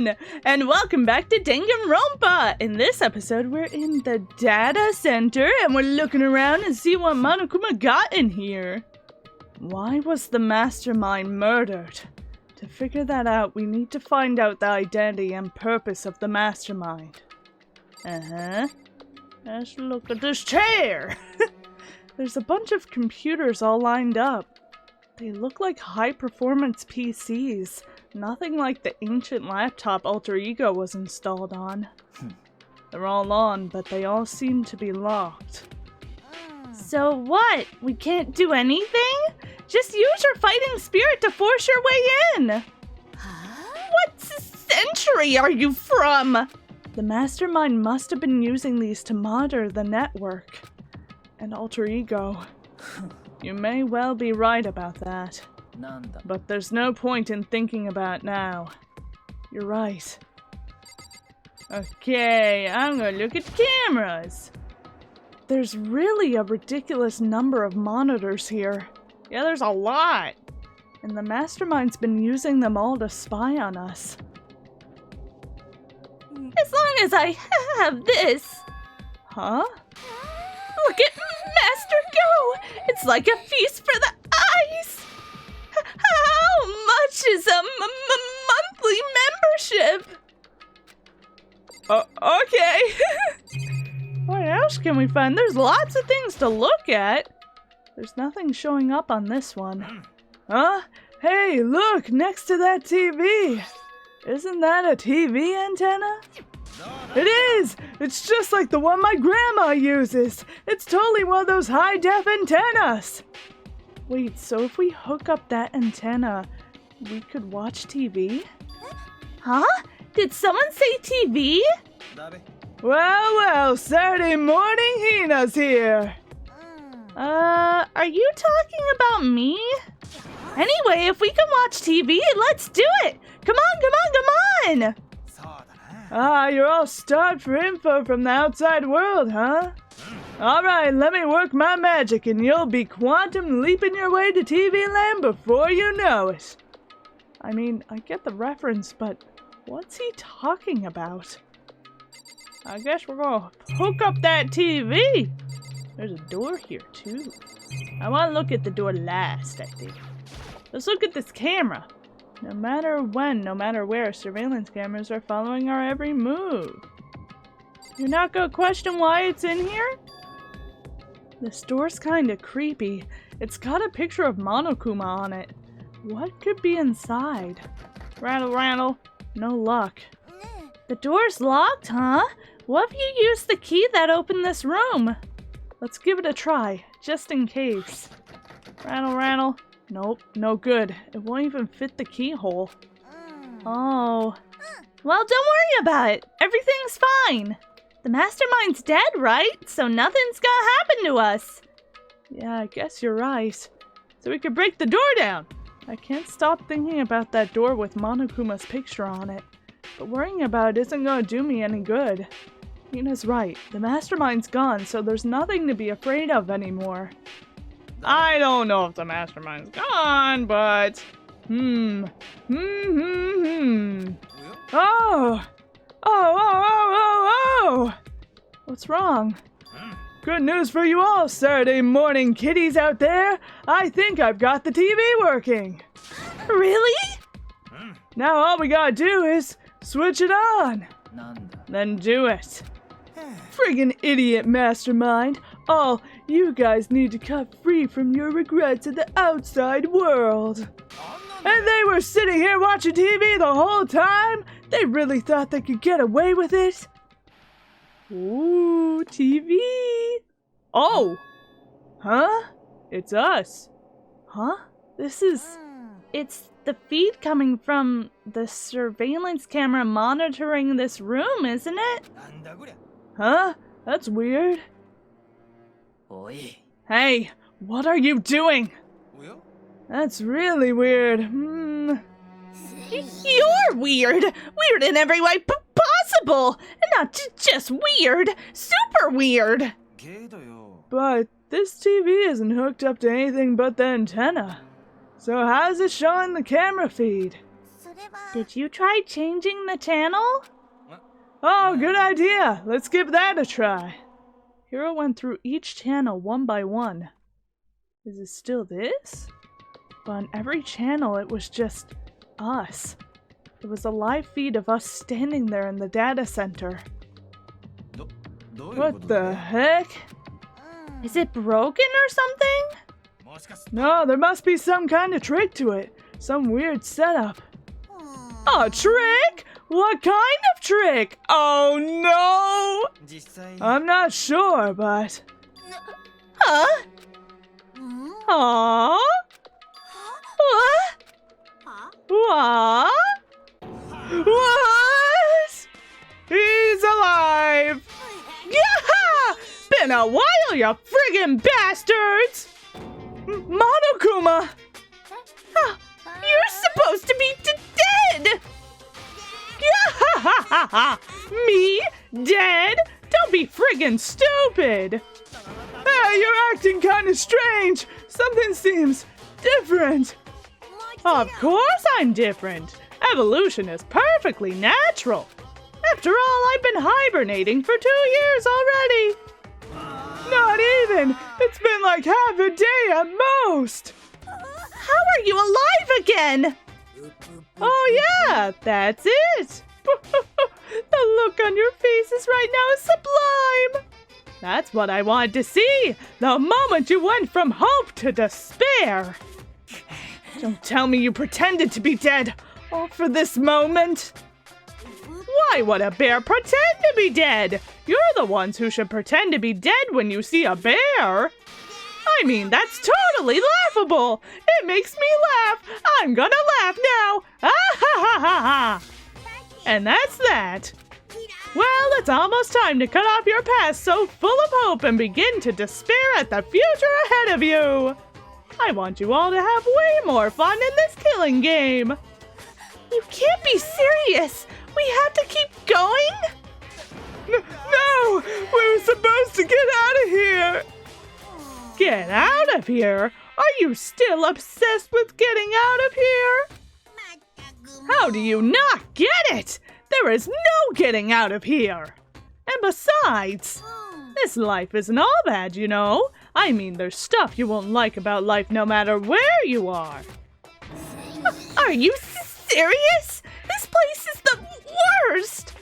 everyone! And welcome back to Danganronpa! In this episode, we're in the data center and we're looking around and see what Monokuma got in here. Why was the mastermind murdered? To figure that out, we need to find out the identity and purpose of the mastermind. Let's look at this chair! There's a bunch of computers all lined up. They look like high-performance PCs. Nothing like the ancient laptop Alter Ego was installed on. They're all on, but they all seem to be locked. So what? We can't do anything? Just use your fighting spirit to force your way in! What century are you from? The mastermind must have been using these to monitor the network. And Alter Ego. You may well be right about that. But there's no point in thinking about now. You're right. Okay, I'm gonna look at cameras. There's really a ridiculous number of monitors here. Yeah, there's a lot. And the mastermind's been using them all to spy on us. As long as I have this. Huh? Look at Master go! It's like a feast for the eyes! How much is a monthly membership? Okay. What else can we find? There's lots of things to look at. There's nothing showing up on this one. Huh? Hey, look, next to that TV. Isn't that a TV antenna? It is! It's just like the one my grandma uses. It's totally one of those high-def antennas. Wait, so if we hook up that antenna, we could watch TV? Huh? Did someone say TV? Well, Saturday morning Hina's here. Are you talking about me? Anyway, if we can watch TV, let's do it! Come on! You're all starved for info from the outside world, huh? Alright, let me work my magic and you'll be quantum leaping your way to TV land before you know it. I mean, I get the reference, but what's he talking about? I guess we're gonna hook up that TV. There's a door here, too. I want to look at the door last, I think. Let's look at this camera. No matter when, no matter where, surveillance cameras are following our every move. You're not gonna question why it's in here? This door's kinda creepy. It's got a picture of Monokuma on it. What could be inside? Rattle. No luck. The door's locked, huh? What if you used the key that opened this room? Let's give it a try, just in case. Rattle. Nope, no good. It won't even fit the keyhole. Oh. Well, don't worry about it. Everything's fine. The mastermind's dead, right? So nothing's gonna happen to us. Yeah, I guess you're right. So we could break the door down. I can't stop thinking about that door with Monokuma's picture on it. But worrying about it isn't gonna do me any good. Hina's right. The mastermind's gone, so there's nothing to be afraid of anymore. I don't know if the mastermind's gone, but... Oh! What's wrong? Good news for you all, Saturday morning kiddies out there! I think I've got the TV working! Really? Now all we gotta do is switch it on! Then do it. Friggin' idiot mastermind! All you guys need to cut free from your regrets of the outside world. And they were sitting here watching TV the whole time? They really thought they could get away with it? Ooh, TV. Oh! Huh? It's us. Huh? It's the feed coming from the surveillance camera monitoring this room, isn't it? Huh? That's weird. Hey, what are you doing? That's really weird. You're weird! Weird in every way possible! And not just weird, super weird! But this TV isn't hooked up to anything but the antenna. So how's it showing the camera feed? Did you try changing the channel? Oh, good idea. Let's give that a try. Hiro went through each channel one by one. Is it still this? But on every channel it was just us. It was a live feed of us standing there in the data center. What the heck? Is it broken or something? No, there must be some kind of trick to it. Some weird setup. A trick? What kind of trick? Oh no! I'm not sure, but... Huh? Huh? What? What? He's alive! Yeah! Been a while, you friggin' bastards! Monokuma! Huh, you're supposed to be dead! Yeah! Me? Dead? Don't be friggin' stupid! Hey, you're acting kinda strange! Something seems different! Of course I'm different! Evolution is perfectly natural! After all, I've been hibernating for 2 years already! Not even! It's been like half a day at most! How are you alive again? Oh yeah, that's it! The look on your faces right now is sublime! That's what I wanted to see! The moment you went from hope to despair! Don't tell me you pretended to be dead, all for this moment! Why would a bear pretend to be dead? You're the ones who should pretend to be dead when you see a bear! I mean, that's totally laughable! It makes me laugh! I'm gonna laugh now! Ah ha ha ha ha! And that's that! Well, it's almost time to cut off your past so full of hope and begin to despair at the future ahead of you! I want you all to have way more fun in this killing game! You can't be serious! We have to keep going? No! We were supposed to get out of here! Get out of here? Are you still obsessed with getting out of here? How do you not get it? There is no getting out of here! And besides, this life isn't all bad, you know. I mean, there's stuff you won't like about life no matter where you are. Are you serious? This place is the worst!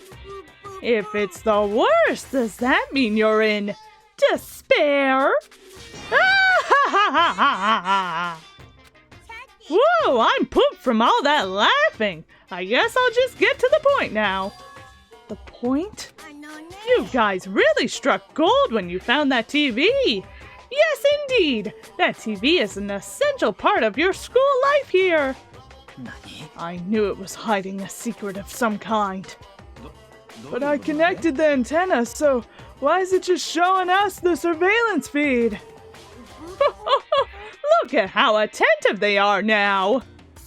If it's the worst, does that mean you're in despair? Whoa, I'm pooped from all that laughing. I guess I'll just get to the point now. The point? You guys really struck gold when you found that TV. Yes, indeed. That TV is an essential part of your school life here. I knew it was hiding a secret of some kind. But I connected the antenna, so why is it just showing us the surveillance feed? Look at how attentive they are now!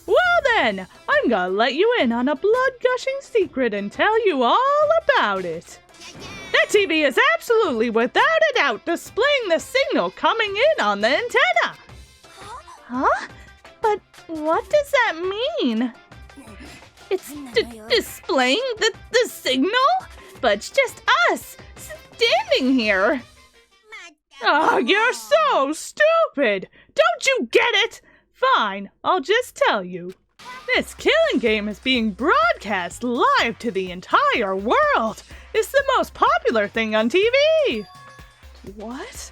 Well then, I'm gonna let you in on a blood-gushing secret and tell you all about it. That TV is absolutely without a doubt displaying the signal coming in on the antenna. Huh? But what does that mean? It's displaying the signal? But it's just us standing here. Oh, you're so stupid! Don't you get it? Fine, I'll just tell you. This killing game is being broadcast live to the entire world. It's the most popular thing on TV. What?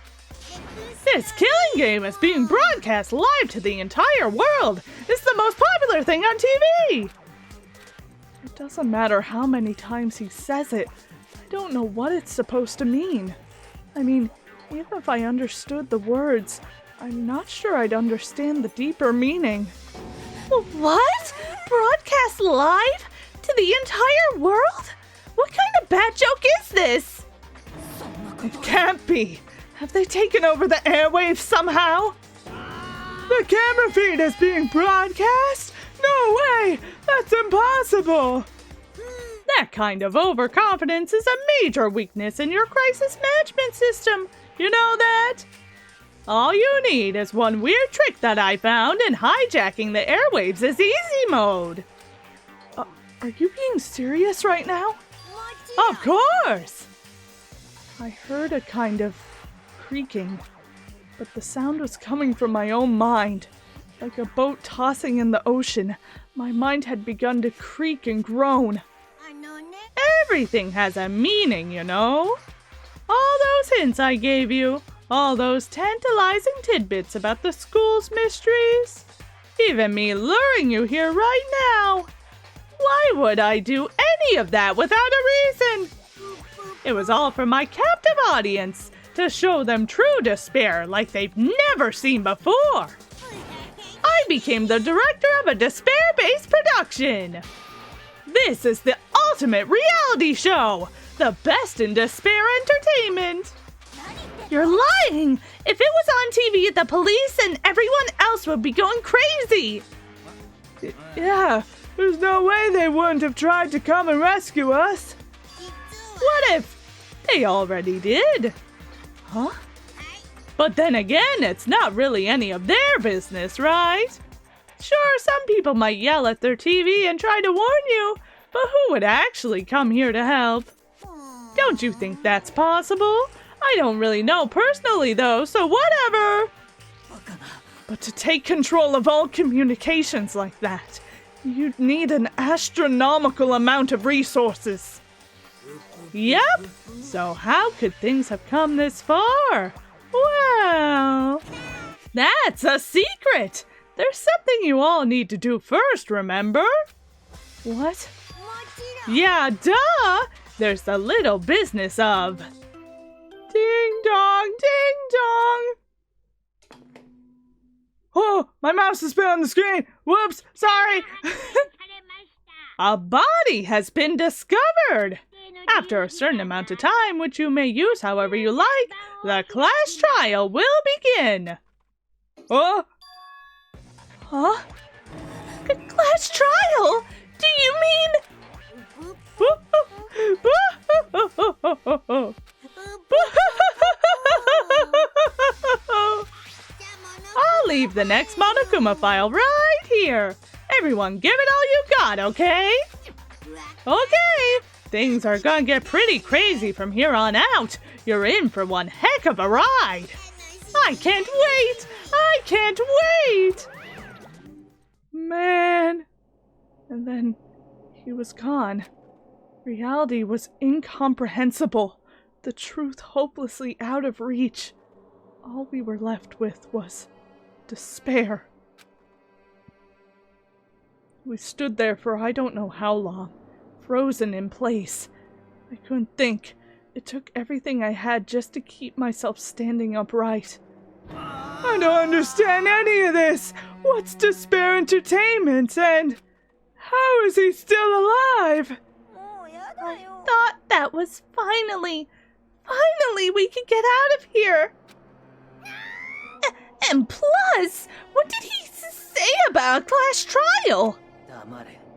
This killing game is being broadcast live to the entire world. It's the most popular thing on TV. It doesn't matter how many times he says it. I don't know what it's supposed to mean. I mean, even if I understood the words, I'm not sure I'd understand the deeper meaning. What? Broadcast live? To the entire world? What kind of bad joke is this? It can't be. Have they taken over the airwaves somehow? The camera feed is being broadcast? No way! That's impossible! That kind of overconfidence is a major weakness in your crisis management system. You know that? All you need is one weird trick that I found, and hijacking the airwaves is easy mode. Are you being serious right now? Of course! I heard a kind of creaking, but the sound was coming from my own mind. Like a boat tossing in the ocean, my mind had begun to creak and groan. Everything has a meaning, you know. All those hints I gave you, all those tantalizing tidbits about the school's mysteries, even me luring you here right now. Why would I do any of that without a reason? It was all for my captive audience, to show them true despair like they've never seen before. I became the director of a despair-based production. This is the ultimate reality show, the best in despair entertainment. You're lying! If it was on TV, the police and everyone else would be going crazy. Yeah, there's no way they wouldn't have tried to come and rescue us. What if they already did? Huh? But then again, it's not really any of their business, right? Sure, some people might yell at their TV and try to warn you, but who would actually come here to help? Don't you think that's possible? I don't really know personally, though, so whatever. But to take control of all communications like that, you'd need an astronomical amount of resources. Yep, so how could things have come this far? Well, that's a secret. There's something you all need to do first, remember? What? Yeah, duh! There's the little business of... Ding dong, ding dong! Oh, my mouse has been on the screen! Whoops, sorry! A body has been discovered! After a certain amount of time, which you may use however you like, the class trial will begin. Oh? Huh? Class trial? Do you mean... I'll leave the next Monokuma file right here. Everyone give it all you got, okay? Okay. Things are gonna get pretty crazy from here on out. You're in for one heck of a ride. I can't wait! I can't wait! Man. And then he was gone. Reality was incomprehensible. The truth hopelessly out of reach. All we were left with was despair. We stood there for I don't know how long. Frozen in place. I couldn't think. It took everything I had just to keep myself standing upright. I don't understand any of this. What's Despair Entertainment and how is he still alive? I thought that was finally we could get out of here. And plus, what did he say about a class trial?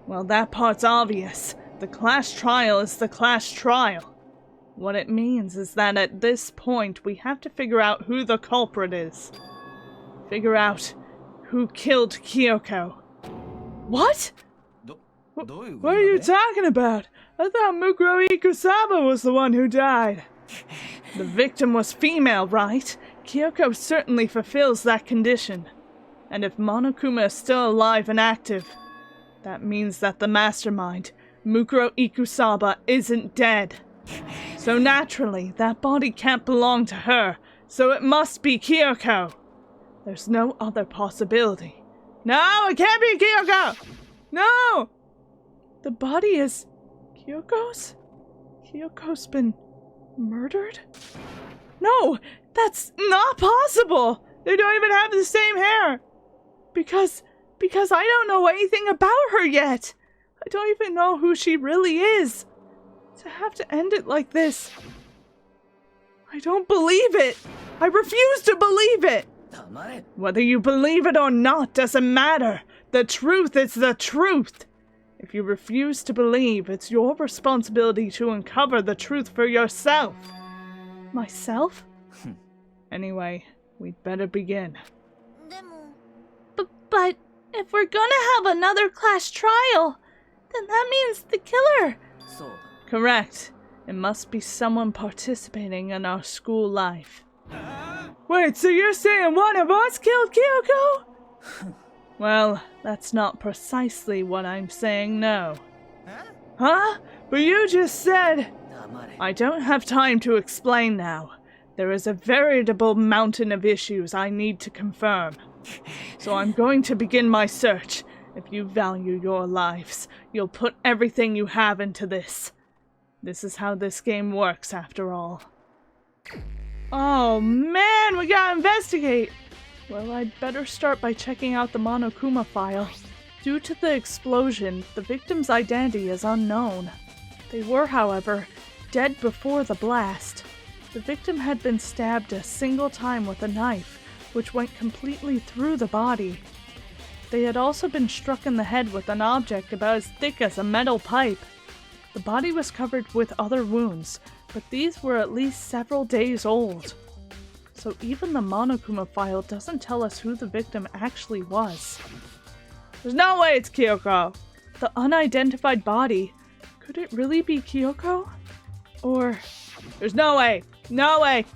Well, that part's obvious. The class trial is the class trial. What it means is that at this point, we have to figure out who the culprit is. Figure out who killed Kyoko. What? What are you talking about? I thought Mukuro Ikusaba was the one who died. The victim was female, right? Kyoko certainly fulfills that condition. And if Monokuma is still alive and active, that means that the mastermind, Mukuro Ikusaba, isn't dead. So naturally, that body can't belong to her, so it must be Kyoko. There's no other possibility. No, it can't be Kyoko! No! The body is Kyoko's? Kyoko's been murdered? No, that's not possible! They don't even have the same hair! Because I don't know anything about her yet! I don't even know who she really is! To have to end it like this... I don't believe it! I refuse to believe it! Whether you believe it or not doesn't matter! The truth is the truth! If you refuse to believe, it's your responsibility to uncover the truth for yourself. Myself? Anyway, we'd better begin. But if we're gonna have another class trial, Then that means the killer. Correct. It must be someone participating in our school life. Wait, so you're saying one of us killed Kyoko? Well, that's not precisely what I'm saying, no. Huh? But you just said... I don't have time to explain now. There is a veritable mountain of issues I need to confirm. So I'm going to begin my search. If you value your lives, you'll put everything you have into this. This is how this game works, after all. Oh man, we gotta investigate! Well, I'd better start by checking out the Monokuma file. Due to the explosion, the victim's identity is unknown. They were, however, dead before the blast. The victim had been stabbed a single time with a knife, which went completely through the body. They had also been struck in the head with an object about as thick as a metal pipe. The body was covered with other wounds, but these were at least several days old. So even the Monokuma file doesn't tell us who the victim actually was. There's no way it's Kyoko! The unidentified body, could it really be Kyoko? Or... There's no way! No way!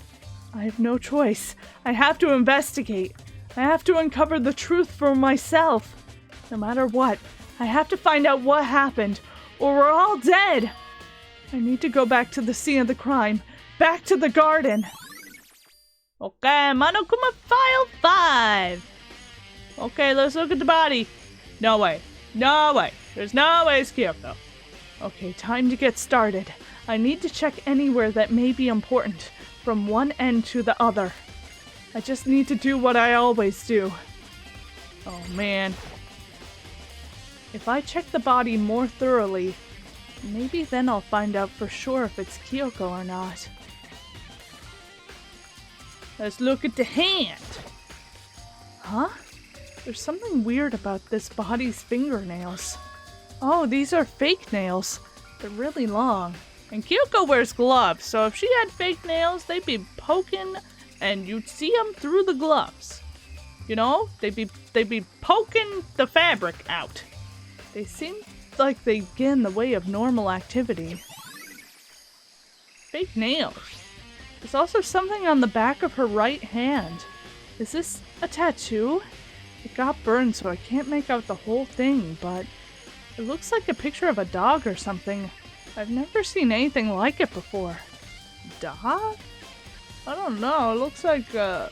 I have no choice. I have to investigate. I have to uncover the truth for myself. No matter what, I have to find out what happened, or we're all dead! I need to go back to the scene of the crime. Back to the garden! Okay, Monokuma File 5! Okay, let's look at the body. No way. No way. There's no way it's Kyoko. Okay, time to get started. I need to check anywhere that may be important, from one end to the other. I just need to do what I always do. Oh man. If I check the body more thoroughly, maybe then I'll find out for sure if it's Kyoko or not. Let's look at the hand. Huh? There's something weird about this body's fingernails. Oh, these are fake nails. They're really long. And Kyoko wears gloves, so if she had fake nails, they'd be poking and you'd see them through the gloves. You know, they'd be poking the fabric out. They seem like they get in the way of normal activity. Fake nails. There's also something on the back of her right hand. Is this a tattoo? It got burned, so I can't make out the whole thing, but it looks like a picture of a dog or something. I've never seen anything like it before. Dog? I don't know, it looks like a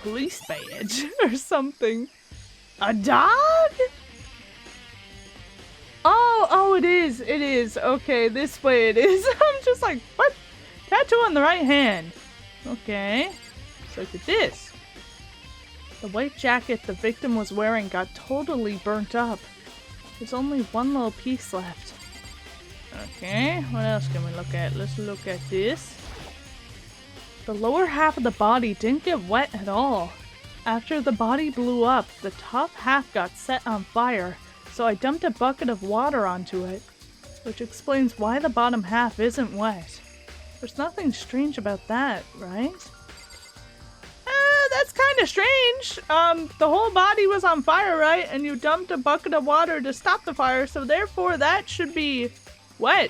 police badge or something. A dog? Oh, it is. Okay, this way it is. I'm just like, what? Tattoo on the right hand. Okay, let's look at this. The white jacket the victim was wearing got totally burnt up. There's only one little piece left. Okay, what else can we look at? Let's look at this. The lower half of the body didn't get wet at all. After the body blew up, the top half got set on fire, so I dumped a bucket of water onto it, which explains why the bottom half isn't wet. There's nothing strange about that, right? That's kind of strange. The whole body was on fire, right? And you dumped a bucket of water to stop the fire, so therefore that should be wet.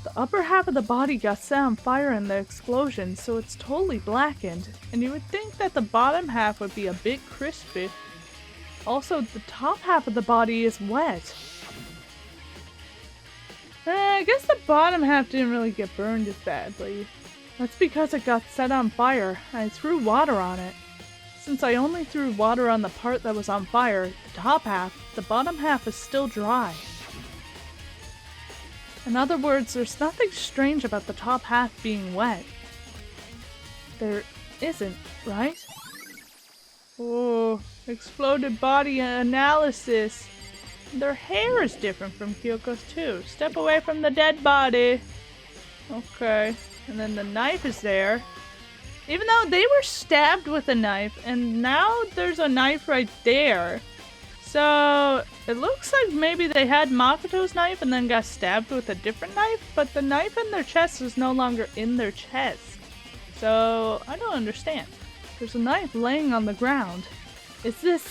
The upper half of the body got set on fire in the explosion, so it's totally blackened, and you would think that the bottom half would be a bit crispy. Also, the top half of the body is wet. I guess the bottom half didn't really get burned as badly. That's because it got set on fire. I threw water on it. Since I only threw water on the part that was on fire, the top half, the bottom half is still dry. In other words, there's nothing strange about the top half being wet. There isn't, right? Oh, exploded body analysis. Their hair is different from Kyoko's too. Step away from the dead body. Okay. And then the knife is there. Even though they were stabbed with a knife, and now there's a knife right there. So it looks like maybe they had Makoto's knife and then got stabbed with a different knife, but the knife in their chest is no longer in their chest. So I don't understand. There's a knife laying on the ground. Was that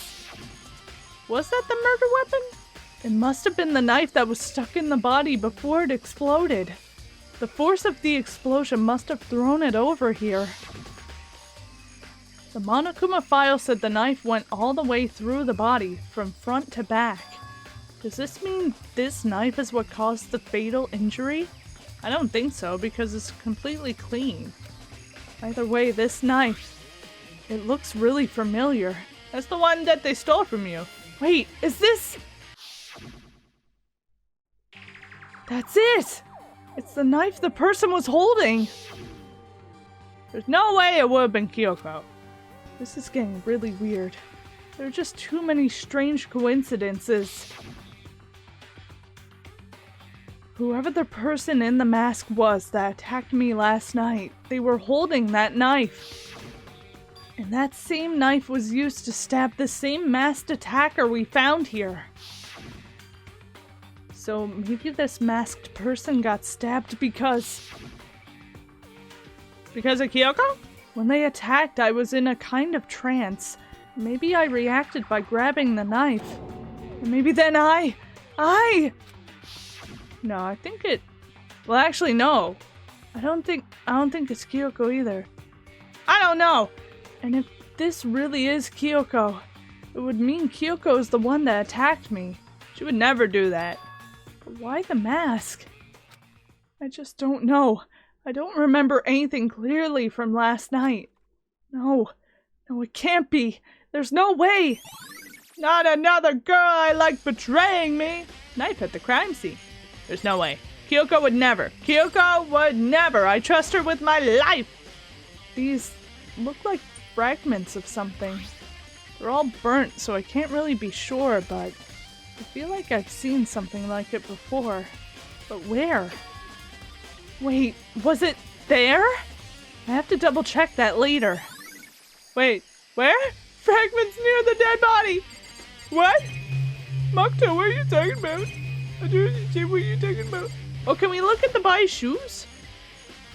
the murder weapon? It must have been the knife that was stuck in the body before it exploded. The force of the explosion must have thrown it over here. The Monokuma file said the knife went all the way through the body, from front to back. Does this mean this knife is what caused the fatal injury? I don't think so, because it's completely clean. Either way, this knife, it looks really familiar. That's the one that they stole from you. Wait, is this... That's it! It's the knife the person was holding! There's no way it would have been Kyoko. This is getting really weird. There are just too many strange coincidences. Whoever the person in the mask was that attacked me last night, they were holding that knife. And that same knife was used to stab the same masked attacker we found here. So maybe this masked person got stabbed because of Kyoko? When they attacked, I was in a kind of trance. Maybe I reacted by grabbing the knife. And maybe then No, I think it... Well, actually, no. I don't think it's Kyoko either. I don't know! And if this really is Kyoko, it would mean Kyoko is the one that attacked me. She would never do that. But why the mask? I just don't know. I don't remember anything clearly from last night. No, it can't be. There's no way. Not another girl I like betraying me. Knife at the crime scene. There's no way. Kyoko would never. Kyoko would never. I trust her with my life. These look like fragments of something. They're all burnt, so I can't really be sure, but I feel like I've seen something like it before. But where? Wait, was it there? I have to double check that later. Wait, where? Fragments near the dead body! What? Mokta, what are you talking about? I don't understand what you're talking about. Oh, can we look at the body's shoes?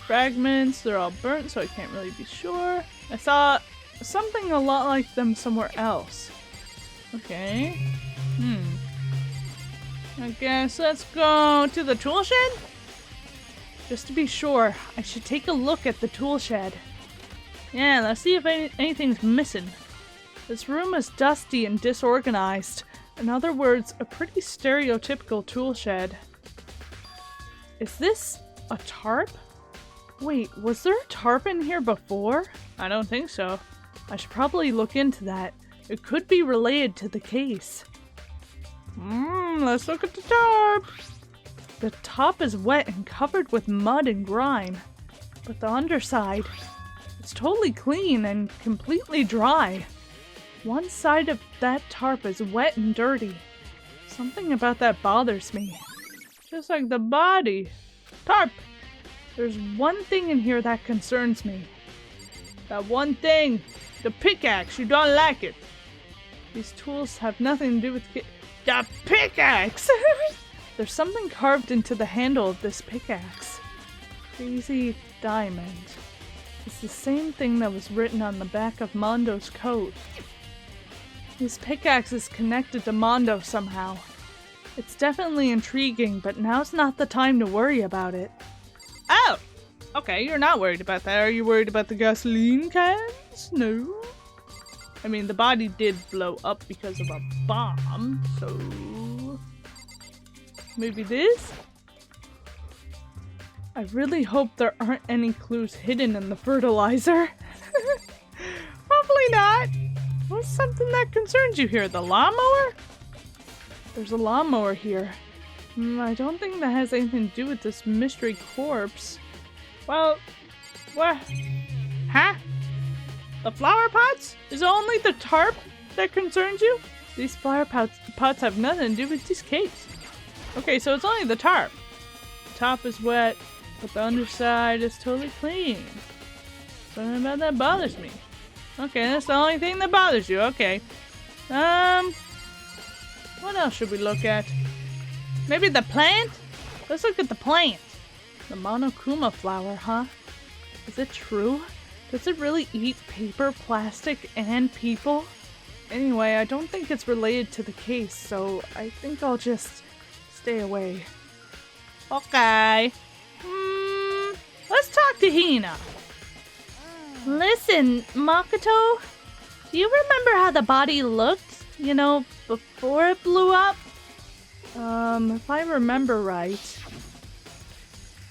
Fragments, they're all burnt, so I can't really be sure. I saw something a lot like them somewhere else. Okay. I guess let's go to the tool shed? Just to be sure, I should take a look at the tool shed. Yeah, let's see if anything's missing. This room is dusty and disorganized. In other words, a pretty stereotypical tool shed. Is this a tarp? Wait, was there a tarp in here before? I don't think so. I should probably look into that. It could be related to the case. Let's look at the tarp. The top is wet and covered with mud and grime. But the underside, it's totally clean and completely dry. One side of that tarp is wet and dirty. Something about that bothers me. Just like the body. Tarp! There's one thing in here that concerns me. That one thing! The pickaxe! You don't like it! These tools have nothing to do with the pickaxe! There's something carved into the handle of this pickaxe. Crazy diamond. It's the same thing that was written on the back of Mondo's coat. This pickaxe is connected to Mondo somehow. It's definitely intriguing, but now's not the time to worry about it. Oh! Okay, you're not worried about that. Are you worried about the gasoline cans? No. I mean, the body did blow up because of a bomb, so... maybe this? I really hope there aren't any clues hidden in the fertilizer. Probably not. What's something that concerns you here? The lawnmower? There's a lawnmower here. I don't think that has anything to do with this mystery corpse. Well, what? Huh? The flower pots? Is it only the tarp that concerns you? These flower pots have nothing to do with this case. Okay, so it's only the tarp. The top is wet, but the underside is totally clean. Something about that bothers me. Okay, that's the only thing that bothers you. Okay. What else should we look at? Maybe the plant? Let's look at the plant. The Monokuma flower, huh? Is it true? Does it really eat paper, plastic, and people? Anyway, I don't think it's related to the case, so I think I'll just stay away. Okay. Let's talk to Hina. Listen, Makoto, do you remember how the body looked, before it blew up? If I remember right,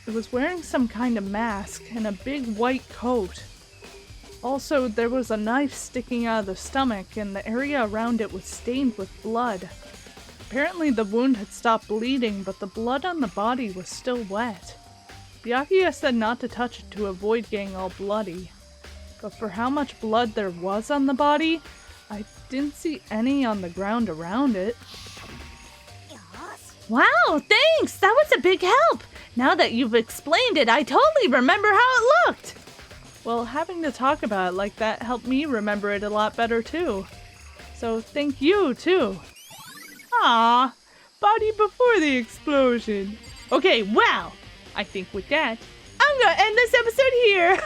it was wearing some kind of mask and a big white coat. Also, there was a knife sticking out of the stomach, and the area around it was stained with blood. Apparently the wound had stopped bleeding, but the blood on the body was still wet. Byakuya said not to touch it to avoid getting all bloody. But for how much blood there was on the body, I didn't see any on the ground around it. Wow, thanks! That was a big help! Now that you've explained it, I totally remember how it looked! Well, having to talk about it like that helped me remember it a lot better too. So thank you, too. Ah, body before the explosion. Okay, well, I think with that, I'm gonna end this episode here.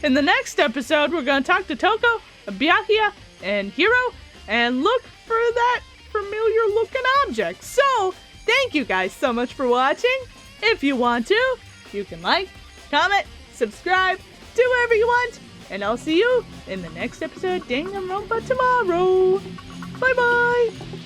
In the next episode, we're gonna talk to Toko, Byakuya, and Hiro, and look for that familiar looking object. So, thank you guys so much for watching. If you want to, you can like, comment, subscribe, do whatever you want, and I'll see you in the next episode of Danganronpa tomorrow. Bye bye!